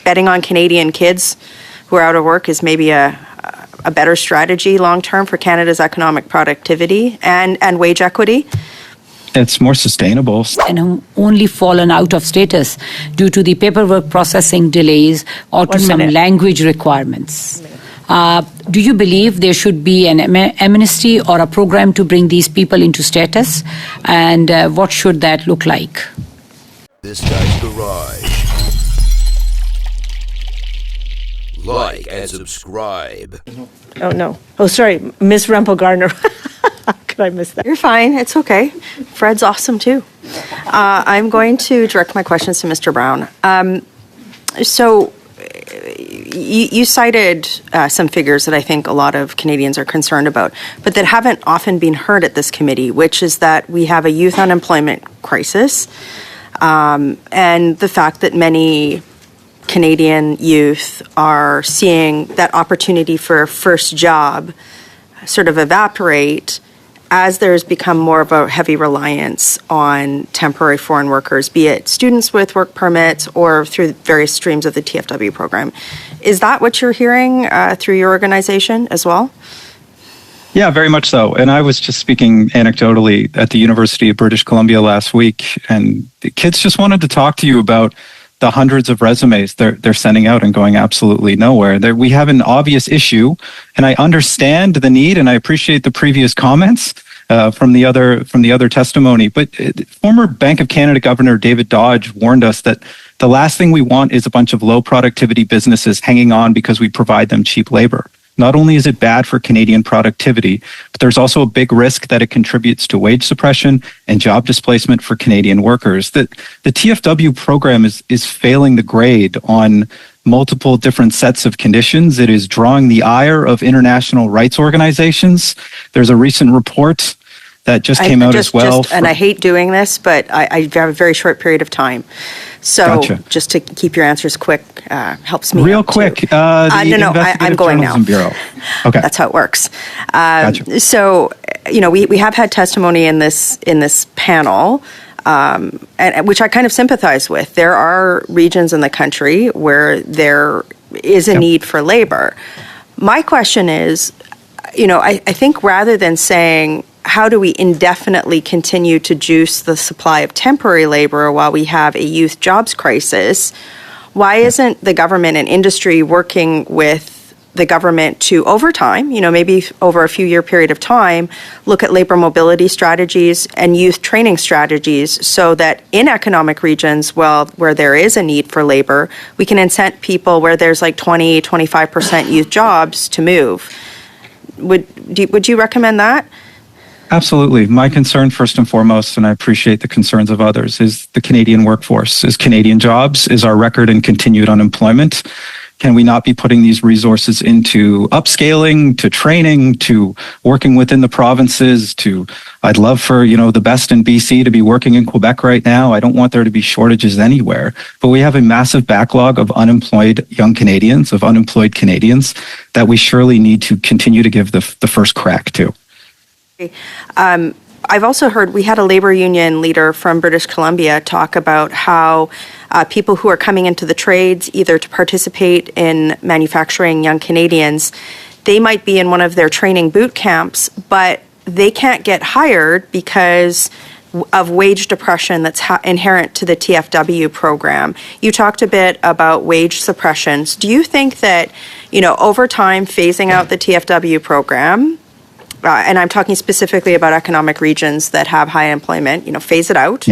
betting on Canadian kids who are out of work is maybe a better strategy long-term for Canada's economic productivity and wage equity? It's more sustainable. And only fallen out of status due to the paperwork processing delays or to some language requirements. Do you believe there should be an amnesty or a program to bring these people into status? And what should that look like? This guy's garage. Like and subscribe. Oh, no. Oh, sorry. Miss Rempel Garner. How could I miss that? You're fine. It's okay. Fred's awesome, too. I'm going to direct my questions to Mr. Brown. So you cited some figures that I think a lot of Canadians are concerned about, but that haven't often been heard at this committee, which is that we have a youth unemployment crisis, and the fact that many Canadian youth are seeing that opportunity for a first job sort of evaporate as there's become more of a heavy reliance on temporary foreign workers, be it students with work permits or through various streams of the TFW program. Is that what you're hearing through your organization as well? Yeah, very much so. And I was just speaking anecdotally at the University of British Columbia last week, and the kids just wanted to talk to you about the hundreds of resumes they're sending out and going absolutely nowhere. We have an obvious issue, and I understand the need, and I appreciate the previous comments from the other testimony. But former Bank of Canada Governor David Dodge warned us that the last thing we want is a bunch of low productivity businesses hanging on because we provide them cheap labor. Not only is it bad for Canadian productivity, but there's also a big risk that it contributes to wage suppression and job displacement for Canadian workers. The TFW program is failing the grade on multiple different sets of conditions. It is drawing the ire of international rights organizations. There's a recent report that just came out as well. And I hate doing this, but I have a very short period of time. So Gotcha. Just to keep your answers quick helps me. Real quick. I'm going now. Bureau. Okay. That's how it works. Gotcha. So, we have had testimony in this panel, and which I kind of sympathize with. There are regions in the country where there is a need for labor. My question is, I think rather than saying, how do we indefinitely continue to juice the supply of temporary labor while we have a youth jobs crisis? Why isn't the government and industry working with the government to, over time, maybe over a few year period of time, look at labor mobility strategies and youth training strategies so that in economic regions, where there is a need for labor, we can incent people where there's like 20, 25% youth jobs to move? Would you recommend that? Absolutely. My concern, first and foremost, and I appreciate the concerns of others, is the Canadian workforce, is Canadian jobs, is our record in continued unemployment. Can we not be putting these resources into upscaling, to training, to working within the provinces, I'd love for, the best in BC to be working in Quebec right now. I don't want there to be shortages anywhere, but we have a massive backlog of unemployed young Canadians, of unemployed Canadians that we surely need to continue to give the first crack to. I've also heard, we had a labor union leader from British Columbia talk about how people who are coming into the trades, either to participate in manufacturing young Canadians, they might be in one of their training boot camps, but they can't get hired because of wage depression that's inherent to the TFW program. You talked a bit about wage suppressions. Do you think that, over time, phasing out the TFW program, and I'm talking specifically about economic regions that have high employment, phase it out,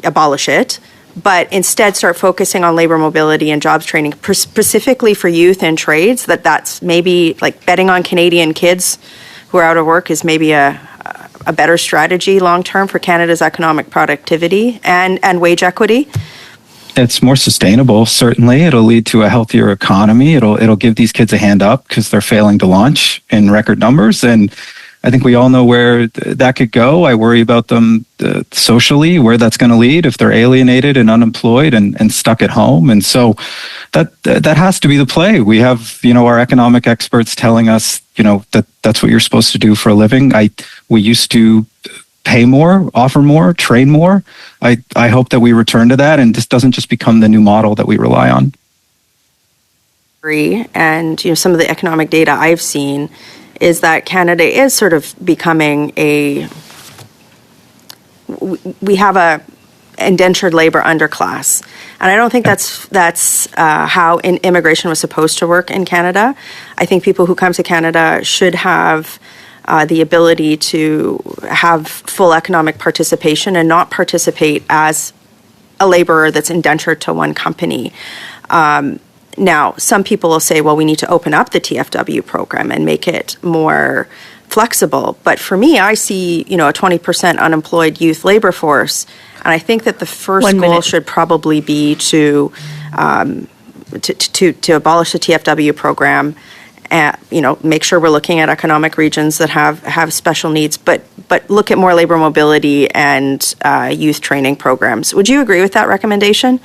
abolish it, but instead start focusing on labor mobility and jobs training, specifically for youth and trades, that's maybe like betting on Canadian kids who are out of work is maybe a better strategy long-term for Canada's economic productivity and wage equity? It's more sustainable, certainly. It'll lead to a healthier economy. It'll give these kids a hand up because they're failing to launch in record numbers. And I think we all know where that could go. I worry about them socially, where that's going to lead if they're alienated and unemployed and stuck at home. And so that has to be the play. We have, our economic experts telling us, that that's what you're supposed to do for a living. We used to pay more, offer more, train more. I hope that we return to that and this doesn't just become the new model that we rely on. And some of the economic data I've seen is that Canada is sort of becoming we have a indentured labor underclass, and I don't think that's how immigration was supposed to work in Canada. I think people who come to Canada should have the ability to have full economic participation and not participate as a laborer that's indentured to one company. Now, some people will say, well, we need to open up the TFW program and make it more flexible. But for me, I see, a 20% unemployed youth labor force. And I think that the first goal should probably be to abolish the TFW program, and, make sure we're looking at economic regions that have special needs, but look at more labor mobility and youth training programs. Would you agree with that recommendation?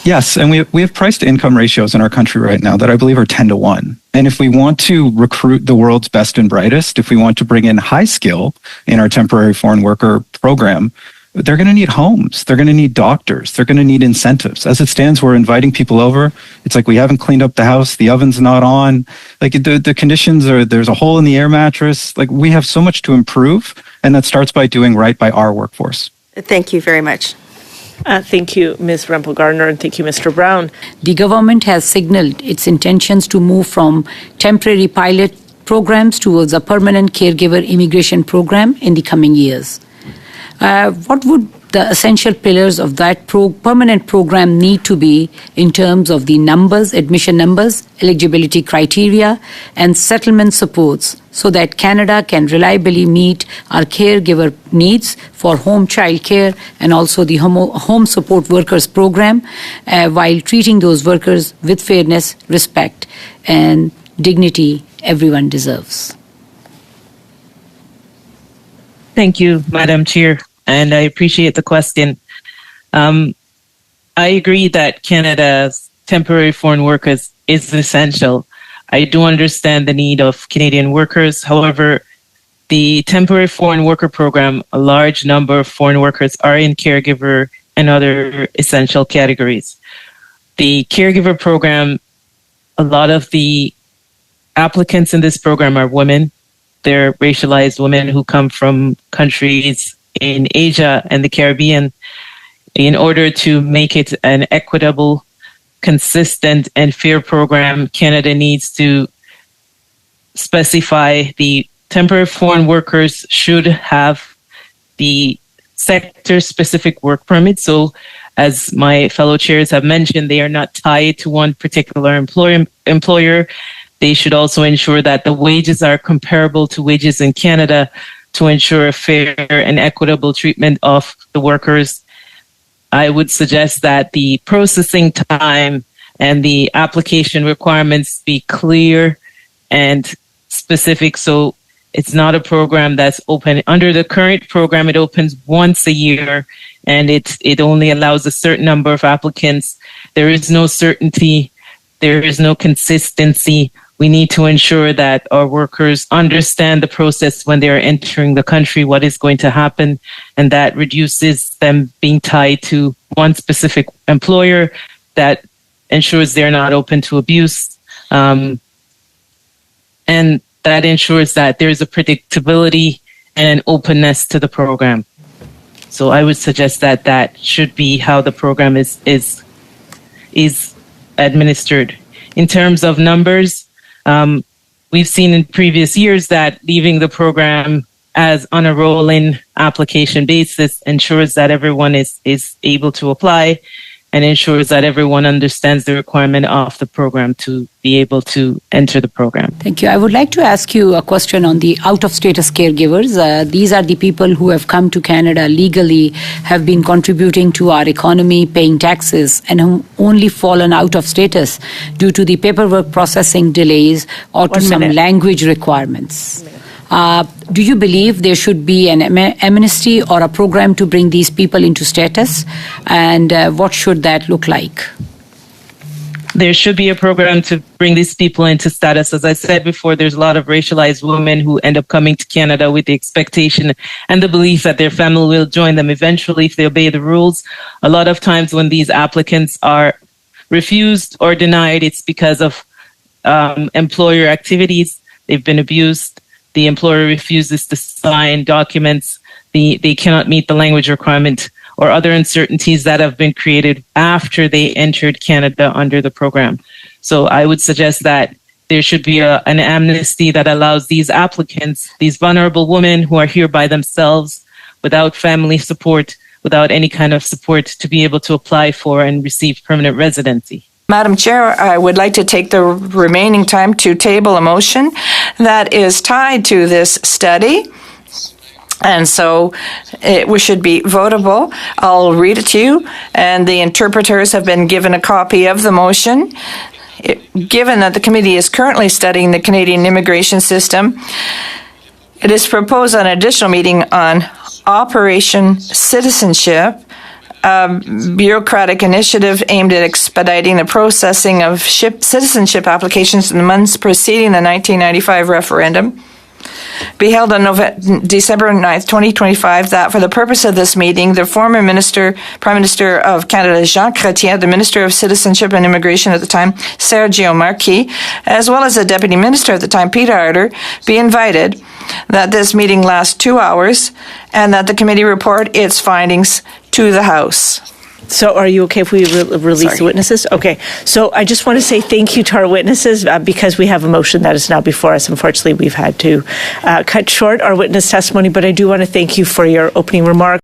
Yes, and we have price to income ratios in our country right now that I believe are 10 to 1. And if we want to recruit the world's best and brightest, if we want to bring in high skill in our temporary foreign worker program, they're going to need homes. They're going to need doctors. They're going to need incentives. As it stands, we're inviting people over. It's like we haven't cleaned up the house. The oven's not on. Like the conditions are, there's a hole in the air mattress. Like we have so much to improve. And that starts by doing right by our workforce. Thank you very much. Thank you, Ms. Rempel Garner, and thank you, Mr. Brown. The government has signaled its intentions to move from temporary pilot programs towards a permanent caregiver immigration program in the coming years. What would the essential pillars of that permanent program need to be in terms of the numbers, admission numbers, eligibility criteria, and settlement supports so that Canada can reliably meet our caregiver needs for home child care and also the home support workers program while treating those workers with fairness, respect, and dignity everyone deserves? Thank you, Madam Chair, and I appreciate the question. I agree that Canada's temporary foreign workers is essential. I do understand the need of Canadian workers. However, the temporary foreign worker program, a large number of foreign workers are in caregiver and other essential categories. The caregiver program, a lot of the applicants in this program are women. They're racialized women who come from countries in Asia and the Caribbean. In order to make it an equitable, consistent, and fair program, Canada needs to specify the temporary foreign workers should have the sector-specific work permit. So, as my fellow chairs have mentioned, they are not tied to one particular employer. They should also ensure that the wages are comparable to wages in Canada to ensure a fair and equitable treatment of the workers. I would suggest that the processing time and the application requirements be clear and specific, so it's not a program that's open. Under the current program, it opens once a year and it only allows a certain number of applicants. There is no certainty. There is no consistency. We need to ensure that our workers understand the process when they are entering the country, what is going to happen, and that reduces them being tied to one specific employer. That ensures they're not open to abuse. And that ensures that there's a predictability and an openness to the program. So I would suggest that that should be how the program is administered. In terms of numbers, we've seen in previous years that leaving the program as on a rolling application basis ensures that everyone is able to apply and ensures that everyone understands the requirement of the program to be able to enter the program. Thank you. I would like to ask you a question on the out-of-status caregivers. These are the people who have come to Canada legally, have been contributing to our economy, paying taxes, and have only fallen out of status due to the paperwork processing delays or to some language requirements. Do you believe there should be an amnesty or a program to bring these people into status? And what should that look like? there should be a program to bring these people into status. As I said before, there's a lot of racialized women who end up coming to Canada with the expectation and the belief that their family will join them eventually if they obey the rules. A lot of times when these applicants are refused or denied, it's because of employer activities. They've been abused. The employer refuses to sign documents. They cannot meet the language requirement, or other uncertainties that have been created after they entered Canada under the program. So I would suggest that there should be an amnesty that allows these applicants, these vulnerable women who are here by themselves, without family support, without any kind of support, to be able to apply for and receive permanent residency. Madam Chair, I would like to take the remaining time to table a motion that is tied to this study. And so it should be votable. I'll read it to you. And the interpreters have been given a copy of the motion. Given that the committee is currently studying the Canadian immigration system, it is proposed an additional meeting on Operation Citizenship, a bureaucratic initiative aimed at expediting the processing of citizenship applications in the months preceding the 1995 referendum, be held on December 9th, 2025, that for the purpose of this meeting, the former Prime Minister of Canada, Jean Chrétien, the Minister of Citizenship and Immigration at the time, Sergio Marquis, as well as the Deputy Minister at the time, Peter Arter, be invited, that this meeting lasts 2 hours, and that the committee report its findings to the House. So are you okay if we release the witnesses? Okay. So I just want to say thank you to our witnesses because we have a motion that is now before us. Unfortunately, we've had to cut short our witness testimony, but I do want to thank you for your opening remark.